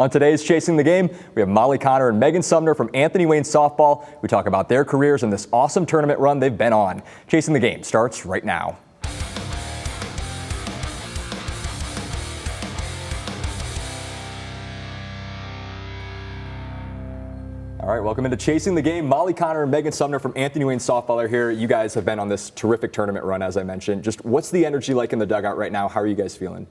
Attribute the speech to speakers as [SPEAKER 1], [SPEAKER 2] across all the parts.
[SPEAKER 1] On today's Chasing the Game, we have Molly Connor and Megan Sumner from Anthony Wayne Softball. We talk about their careers and this awesome tournament run they've been on. Chasing the Game starts right now. All right, welcome into Chasing the Game. Molly Connor and Megan Sumner from Anthony Wayne Softball are here. You guys have been on this terrific tournament run, as I mentioned. Just what's the energy like in the dugout right now? How are you guys feeling?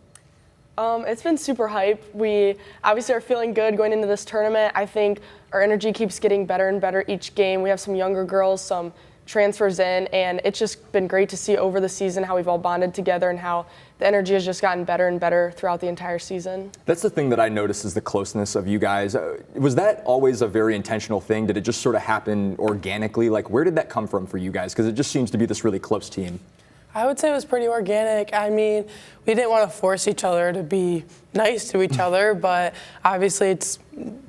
[SPEAKER 2] It's been super hype. We obviously are feeling good going into this tournament. I think our energy keeps getting better and better each game. We have some younger girls, some transfers in, and it's just been great to see over the season how we've all bonded together and how the energy has just gotten better and better throughout the entire season.
[SPEAKER 1] That's the thing that I noticed is the closeness of you guys. Was that always a very intentional thing? Did it just sort of happen organically? Like, where did that come from for you guys? Because it just seems to be this really close team.
[SPEAKER 3] I would say it was pretty organic. I mean, we didn't want to force each other to be nice to each other, but obviously it's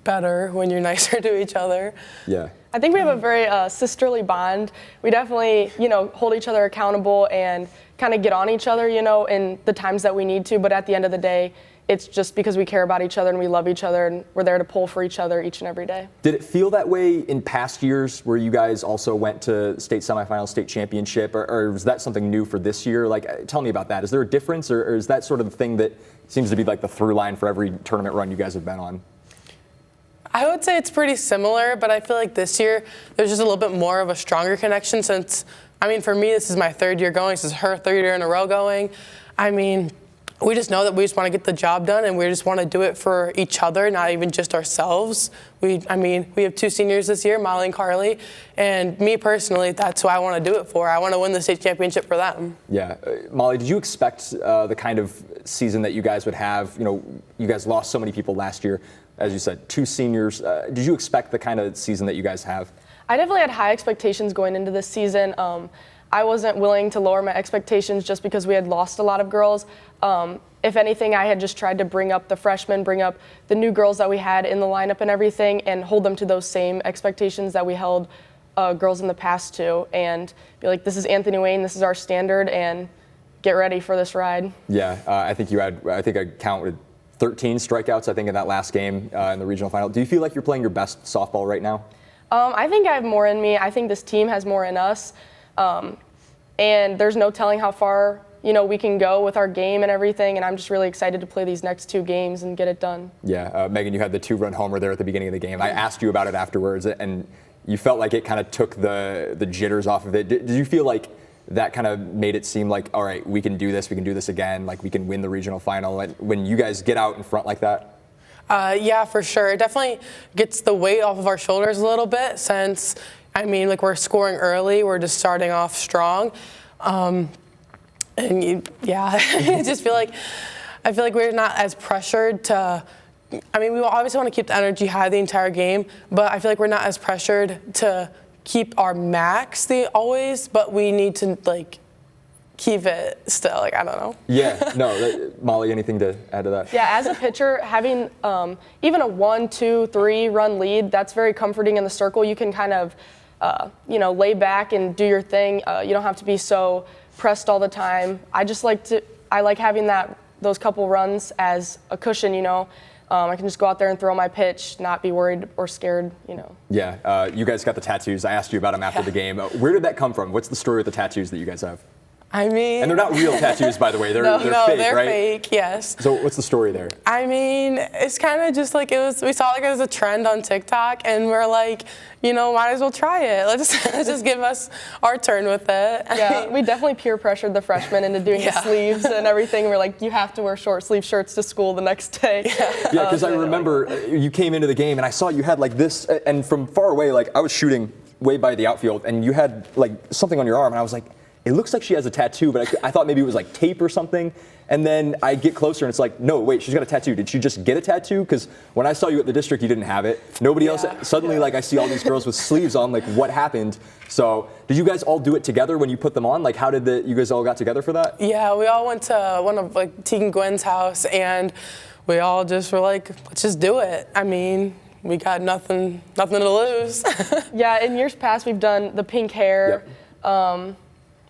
[SPEAKER 3] better when you're nicer to each other.
[SPEAKER 1] Yeah.
[SPEAKER 2] I think we have a very sisterly bond. We definitely, hold each other accountable and kind of get on each other, in the times that we need to. But at the end of the day, it's just because we care about each other and we love each other and we're there to pull for each other each and every day.
[SPEAKER 1] Did it feel that way in past years where you guys also went to state semifinals, state championship, or was that something new for this year? Like, tell me about that. Is there a difference, or is that sort of the thing that seems to be like the through line for every tournament run you guys have been on?
[SPEAKER 3] I would say it's pretty similar, but I feel like this year there's just a little bit more of a stronger connection since, for me, this is my third year going. This is her third year in a row going. We just know that we just want to get the job done, and we just want to do it for each other, not even just ourselves. We have two seniors this year, Molly and Carly, and me personally, that's who I want to do it for. I want to win the state championship for them.
[SPEAKER 1] Yeah. Molly, did you expect the kind of season that you guys would have? You guys lost so many people last year. As you said, two seniors. Did you expect the kind of season that you guys have?
[SPEAKER 2] I definitely had high expectations going into this season. I wasn't willing to lower my expectations just because we had lost a lot of girls. If anything, I had just tried to bring up the freshmen, bring up the new girls that we had in the lineup and everything, and hold them to those same expectations that we held girls in the past to, and be like, this is Anthony Wayne, this is our standard, and get ready for this ride.
[SPEAKER 1] Yeah, I think I counted 13 strikeouts, I think, in that last game in the regional final. Do you feel like you're playing your best softball right now?
[SPEAKER 2] I think I have more in me. I think this team has more in us. And there's no telling how far, we can go with our game and everything. And I'm just really excited to play these next two games and get it done.
[SPEAKER 1] Yeah, Megan, you had the two-run homer there at the beginning of the game. I asked you about it afterwards, and you felt like it kind of took the jitters off of it. Did you feel like that kind of made it seem like, all right, we can do this again, like we can win the regional final when you guys get out in front like that?
[SPEAKER 3] Yeah, for sure. It definitely gets the weight off of our shoulders a little bit since, we're scoring early. We're just starting off strong. I just feel like we're not as pressured to, we obviously want to keep the energy high the entire game, but I feel like we're not as pressured to keep our max but we need to keep it still, I don't know.
[SPEAKER 1] Yeah, no, Molly, anything to add to that?
[SPEAKER 2] Yeah, as a pitcher, having even a 1, 2, 3 run lead, that's very comforting in the circle. You can kind of, lay back and do your thing. You don't have to be so pressed all the time. I like having those couple runs as a cushion, I can just go out there and throw my pitch, not be worried or scared,
[SPEAKER 1] Yeah, you guys got the tattoos. I asked you about them after the game. Where did that come from? What's the story with the tattoos that you guys have? And they're not real tattoos, by the way. They're fake,
[SPEAKER 3] they're
[SPEAKER 1] right?
[SPEAKER 3] Fake, yes.
[SPEAKER 1] So what's the story there?
[SPEAKER 3] It's kind of just we saw it as a trend on TikTok, and we're like, might as well try it. Let's just give us our turn with it.
[SPEAKER 2] Yeah, we definitely peer pressured the freshmen into doing the sleeves and everything. We're like, you have to wear short sleeve shirts to school the next day.
[SPEAKER 1] Yeah, because I remember you came into the game, and I saw you had this, and from far away, I was shooting way by the outfield, and you had something on your arm, and I was like, it looks like she has a tattoo, but I thought maybe it was tape or something. And then I get closer and it's like, no, wait, she's got a tattoo. Did she just get a tattoo? Because when I saw you at the district, you didn't have it. Nobody else. Suddenly, I see all these girls with sleeves on. What happened? So did you guys all do it together when you put them on? How did you guys all got together for that?
[SPEAKER 3] Yeah, we all went to one of Tegan Gwen's house, and we all just were like, let's just do it. We got nothing to lose.
[SPEAKER 2] Yeah, in years past, we've done the pink hair.
[SPEAKER 1] Yep.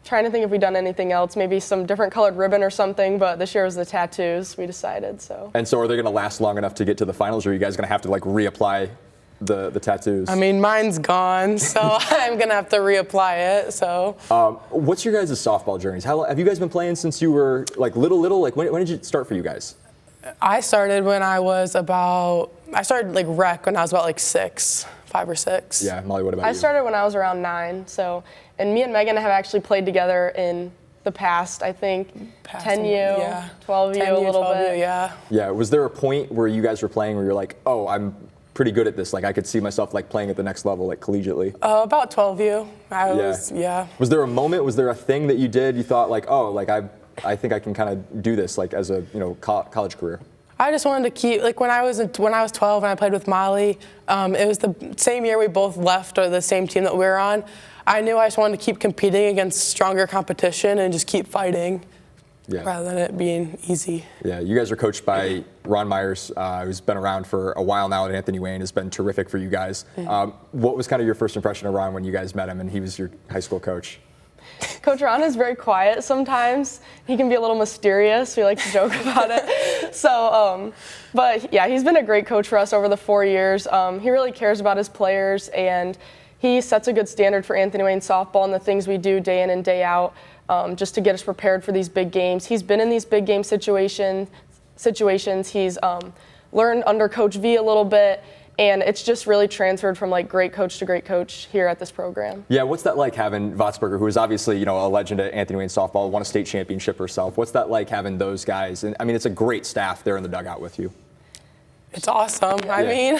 [SPEAKER 2] trying to think if we've done anything else, maybe some different colored ribbon or something, but this year was the tattoos, we decided, so.
[SPEAKER 1] And so are they going to last long enough to get to the finals, or are you guys going to have to like reapply the tattoos?
[SPEAKER 3] I mean, mine's gone, so I'm going to have to reapply it, so.
[SPEAKER 1] What's your guys' softball journeys? How have you guys been playing since you were like little? Like when did it start for you guys?
[SPEAKER 3] I started when I started like rec when I was about like 5 or 6.
[SPEAKER 1] Yeah, Molly, what about you?
[SPEAKER 2] I started when I was around 9, so, and me and Megan have actually played together in the past, I think, 10U, 12U, a little bit.
[SPEAKER 3] Yeah.
[SPEAKER 1] Yeah, was there a point where you guys were playing where you're like, oh, I'm pretty good at this, like I could see myself like playing at the next level, like collegiately?
[SPEAKER 3] About 12U.
[SPEAKER 1] Was there a moment, was there a thing that you did, you thought like, oh, like I think I can kind of do this like as a college career?
[SPEAKER 3] I just wanted to keep, like when I was 12 and I played with Molly, it was the same year we both left, or the same team that we were on. I knew I just wanted to keep competing against stronger competition and just keep fighting rather than it being easy.
[SPEAKER 1] Yeah, you guys are coached by Ron Myers, who's been around for a while now at Anthony Wayne, has been terrific for you guys. What was kind of your first impression of Ron when you guys met him and he was your high school coach?
[SPEAKER 2] Coach Ron is very quiet sometimes. He can be a little mysterious. We like to joke about it. So, but yeah, he's been a great coach for us over the 4 years. He really cares about his players, and he sets a good standard for Anthony Wayne softball and the things we do day in and day out, just to get us prepared for these big games. He's been in these big game situations. He's learned under Coach V a little bit. And it's just really transferred from like great coach to great coach here at this program. Yeah,
[SPEAKER 1] what's that like having Votsberger, who is obviously, a legend at Anthony Wayne softball, won a state championship herself. What's that like having those guys? And I mean, it's a great staff there in the dugout with you.
[SPEAKER 3] It's awesome. I mean,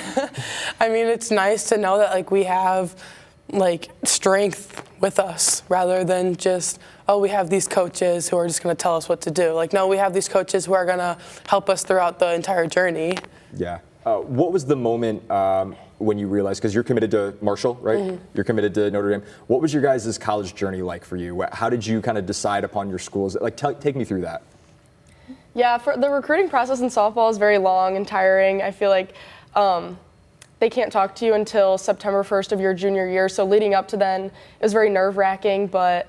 [SPEAKER 3] it's nice to know that like we have like strength with us rather than just, oh, we have these coaches who are just going to tell us what to do. Like, no, we have these coaches who are going to help us throughout the entire journey.
[SPEAKER 1] Yeah. What was the moment when you realized, because you're committed to Marshall, right? Mm-hmm. You're committed to Notre Dame. What was your guys' college journey like for you? How did you kind of decide upon your schools? Like, take me through that.
[SPEAKER 2] Yeah, for the recruiting process in softball is very long and tiring. I feel like they can't talk to you until September 1st of your junior year. So leading up to then, it was very nerve-wracking. But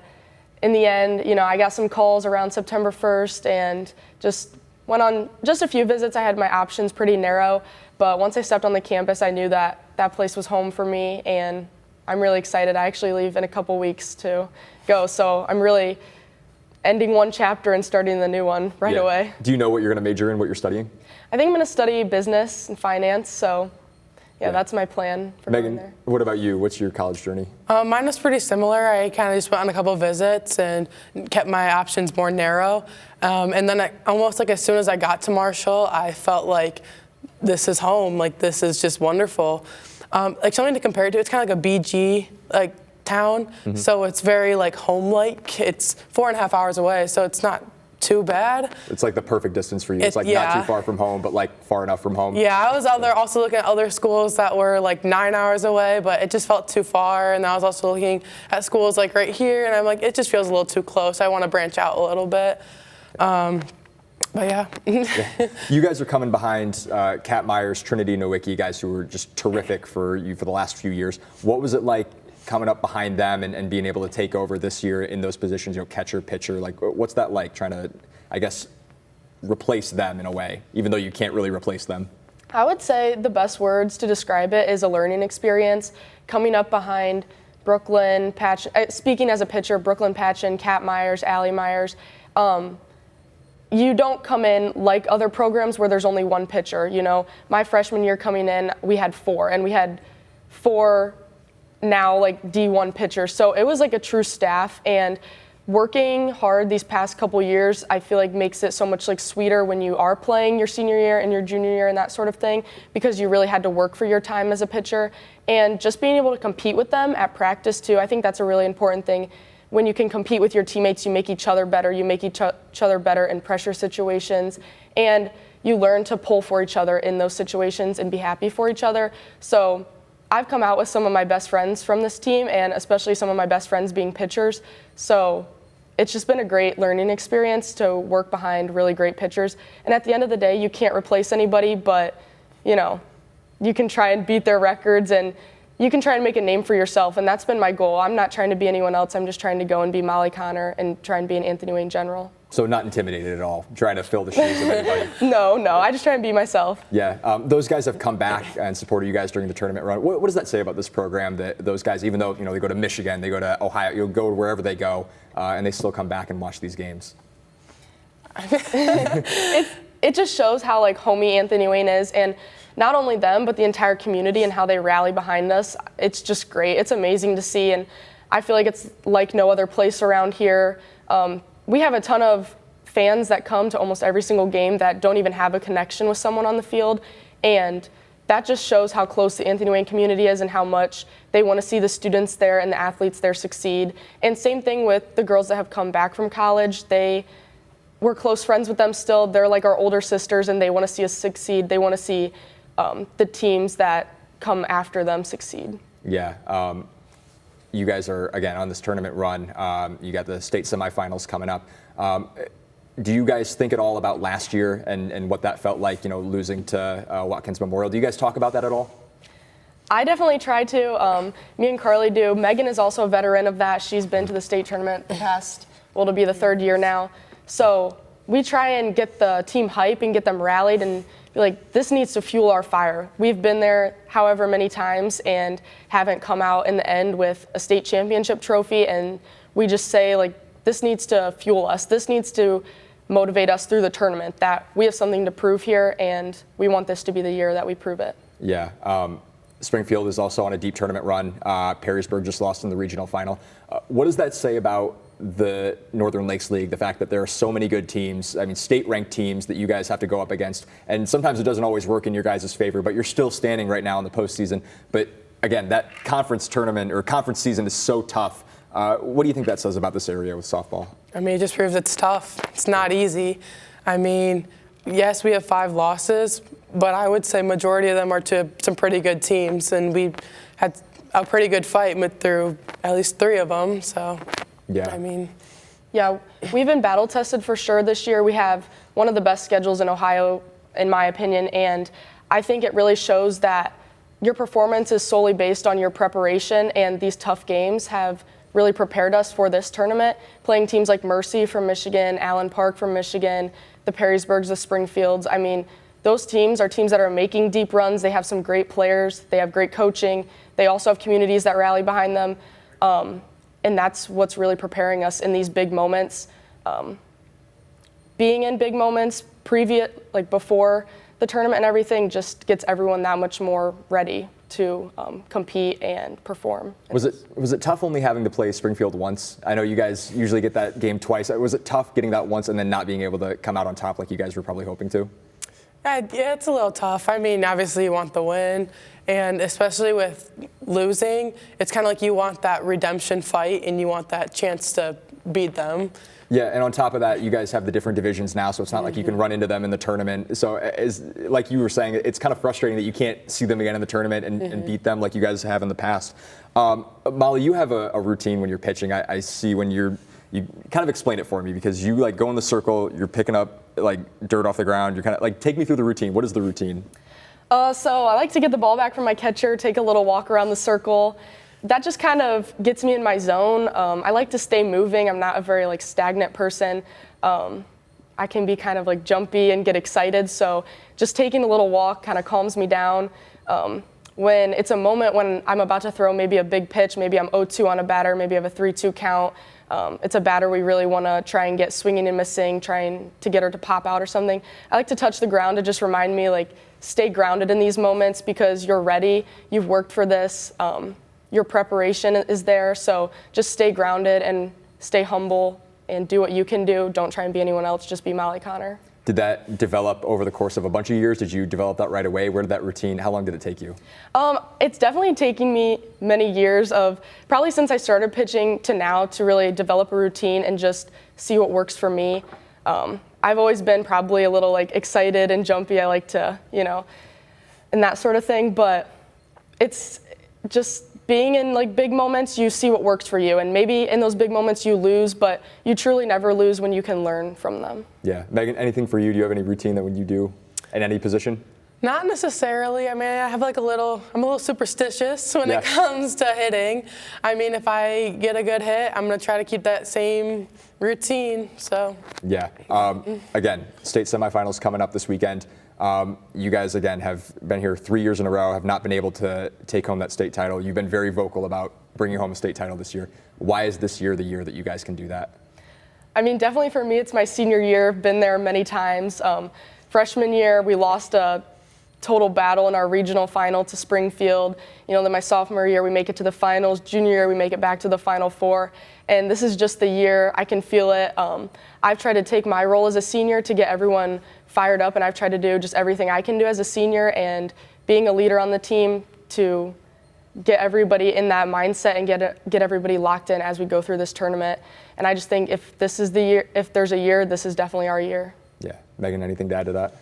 [SPEAKER 2] in the end, I got some calls around September 1st and just went on just a few visits. I had my options pretty narrow, but once I stepped on the campus, I knew that that place was home for me, and I'm really excited. I actually leave in a couple weeks to go, so I'm really ending one chapter and starting the new one right away.
[SPEAKER 1] Do you know what you're going to major in, what you're studying?
[SPEAKER 2] I think I'm going to study business and finance, so that's my plan for
[SPEAKER 1] Megan,
[SPEAKER 2] going there.
[SPEAKER 1] what about you? What's your college journey?
[SPEAKER 3] Mine was pretty similar. I kind of just went on a couple of visits and kept my options more narrow. And then almost like as soon as I got to Marshall, I felt like this is home. Like this is just wonderful. Like something to compare it to, it's kind of like a BG like town. Mm-hmm. So it's very like home-like. It's 4.5 hours away, so it's not too bad.
[SPEAKER 1] It's like the perfect distance for you. It's like not too far from home, but like far enough from home.
[SPEAKER 3] Yeah, I was out there also looking at other schools that were like 9 hours away, but it just felt too far. And I was also looking at schools like right here, and I'm like, it just feels a little too close. I want to branch out a little bit. But yeah.
[SPEAKER 1] You guys are coming behind Kat Myers, Trinity Nowicki, guys who were just terrific for you for the last few years. What was it like coming up behind them and being able to take over this year in those positions, catcher, pitcher? Like, what's that like trying to, I guess, replace them in a way, even though you can't really replace them?
[SPEAKER 2] I would say the best words to describe it is a learning experience. Coming up behind Brooklyn Patchen, speaking as a pitcher, Brooklyn Patchen, Kat Myers, Allie Myers, you don't come in like other programs where there's only one pitcher. My freshman year coming in, we had 4, and we had 4 now like D1 pitchers. So it was like a true staff, and working hard these past couple years, I feel like makes it so much like sweeter when you are playing your senior year and your junior year and that sort of thing, because you really had to work for your time as a pitcher. And just being able to compete with them at practice too, I think that's a really important thing. When you can compete with your teammates, you make each other better. You make each other better in pressure situations, and you learn to pull for each other in those situations and be happy for each other. So I've come out with some of my best friends from this team, and especially some of my best friends being pitchers. So it's just been a great learning experience to work behind really great pitchers. And at the end of the day, you can't replace anybody, but you can try and beat their records and you can try and make a name for yourself, and that's been my goal. I'm not trying to be anyone else. I'm just trying to go and be Molly Connor and try and be an Anthony Wayne general.
[SPEAKER 1] So not intimidated at all, trying to fill the shoes of anybody.
[SPEAKER 2] No, I just try and be myself.
[SPEAKER 1] Yeah, those guys have come back and supported you guys during the tournament run. What does that say about this program, that those guys, even though they go to Michigan, they go to Ohio, you'll go wherever they go, and they still come back and watch these games?
[SPEAKER 2] It just shows how homey Anthony Wayne is, and not only them, but the entire community and how they rally behind us. It's just great. It's amazing to see, and I feel like it's like no other place around here. We have a ton of fans that come to almost every single game that don't even have a connection with someone on the field, and that just shows how close the Anthony Wayne community is and how much they want to see the students there and the athletes there succeed. And same thing with the girls that have come back from college. We're close friends with them still. They're like our older sisters, and they want to see us succeed. They want to see the teams that come after them succeed.
[SPEAKER 1] Yeah. You guys are, again, on this tournament run. You got the state semifinals coming up. Do you guys think at all about last year and what that felt like, losing to Watkins Memorial? Do you guys talk about that at all?
[SPEAKER 2] I definitely try to. Me and Carly do. Megan is also a veteran of that. She's been to the state tournament the past, it'll be the third year now. So we try and get the team hype and get them rallied and be like, this needs to fuel our fire. We've been there however many times and haven't come out in the end with a state championship trophy, and we just say, this needs to fuel us. This needs to motivate us through the tournament, that we have something to prove here, and we want this to be the year that we prove it.
[SPEAKER 1] Yeah. Springfield is also on a deep tournament run. Perrysburg just lost in the regional final. What does that say about the Northern Lakes League, the fact that there are so many good teams, state-ranked teams that you guys have to go up against, and sometimes it doesn't always work in your guys' favor, but you're still standing right now in the postseason. But again, that conference tournament or conference season is so tough. What do you think that says about this area with softball?
[SPEAKER 3] It just proves it's tough. It's not easy. Yes, we have 5 losses, but I would say majority of them are to some pretty good teams, and we had a pretty good fight through at least 3 of them. So,
[SPEAKER 1] yeah.
[SPEAKER 2] Yeah, we've been battle tested for sure this year. We have one of the best schedules in Ohio, in my opinion, and I think it really shows that your performance is solely based on your preparation, and these tough games have really prepared us for this tournament. Playing teams like Mercy from Michigan, Allen Park from Michigan, the Perrysburgs, the Springfields. Those teams are teams that are making deep runs. They have some great players. They have great coaching. They also have communities that rally behind them. And that's what's really preparing us in these big moments. Being in big moments before the tournament and everything just gets everyone that much more ready to compete and perform.
[SPEAKER 1] Was it tough only having to play Springfield once? I know you guys usually get that game twice. Was it tough getting that once and then not being able to come out on top like you guys were probably hoping to?
[SPEAKER 3] Yeah, it's a little tough. Obviously you want the win, and especially with losing, it's kind of like you want that redemption fight and you want that chance to beat them.
[SPEAKER 1] Yeah, and on top of that, you guys have the different divisions now, so it's not like you can run into them in the tournament. So, like you were saying, it's kind of frustrating that you can't see them again in the tournament and beat them like you guys have in the past. Molly, you have a routine when you're pitching. I see when you kind of explain it for me, because you go in the circle, you're picking up dirt off the ground. You're kind of take me through the routine. What is the routine?
[SPEAKER 2] So I like to get the ball back from my catcher, take a little walk around the circle. That just kind of gets me in my zone. I like to stay moving. I'm not a very stagnant person. I can be kind of jumpy and get excited. So just taking a little walk kind of calms me down. When it's a moment when I'm about to throw maybe a big pitch, maybe I'm 0-2 on a batter, maybe I have a 3-2 count. It's a batter we really want to try and get swinging and missing, trying to get her to pop out or something. I like to touch the ground to just remind me, stay grounded in these moments, because you're ready. You've worked for this. Your preparation is there. So just stay grounded and stay humble and do what you can do. Don't try and be anyone else. Just be Molly Connor.
[SPEAKER 1] Did that develop over the course of a bunch of years? Did you develop that right away? Where did that routine, how long did it take you?
[SPEAKER 2] It's definitely taking me many years of, probably since I started pitching to now, to really develop a routine and just see what works for me. I've always been probably a little excited and jumpy. I like to, and that sort of thing, but it's just being in big moments, you see what works for you, and maybe in those big moments you lose, but you truly never lose when you can learn from them.
[SPEAKER 1] Yeah. Megan, anything for you? Do you have any routine that when you do in any position?
[SPEAKER 3] Not necessarily. I mean, I'm a little superstitious when
[SPEAKER 1] Yeah.
[SPEAKER 3] it comes to hitting. I mean, if I get a good hit, I'm going to try to keep that same routine. So.
[SPEAKER 1] Yeah. Again, state semifinals coming up this weekend. You guys, again, have been here 3 years in a row, have not been able to take home that state title. You've been very vocal about bringing home a state title this year. Why is this year the year that you guys can do that?
[SPEAKER 2] I mean, definitely for me, it's my senior year. Been there many times. Freshman year, we lost a total battle in our regional final to Springfield. Then my sophomore year, we make it to the finals. Junior year, we make it back to the Final Four. And this is just the year. I can feel it. I've tried to take my role as a senior to get everyone fired up, and I've tried to do just everything I can do as a senior and being a leader on the team to get everybody in that mindset and get everybody locked in as we go through this tournament. And I just think if this is the year, if there's a year, this is definitely our year.
[SPEAKER 1] Yeah. Megan, anything to add to that?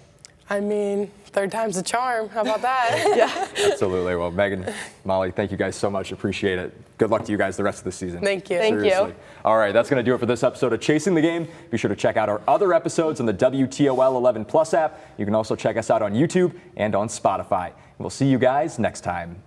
[SPEAKER 3] I mean, third time's a charm. How about that?
[SPEAKER 2] Yeah.
[SPEAKER 1] Absolutely. Well, Megan, Molly, thank you guys so much. Appreciate it. Good luck to you guys the rest of the season.
[SPEAKER 3] Thank you.
[SPEAKER 2] Thank you.
[SPEAKER 1] Seriously. All right, that's going to do it for this episode of Chasing the Game. Be sure to check out our other episodes on the WTOL 11 Plus app. You can also check us out on YouTube and on Spotify. We'll see you guys next time.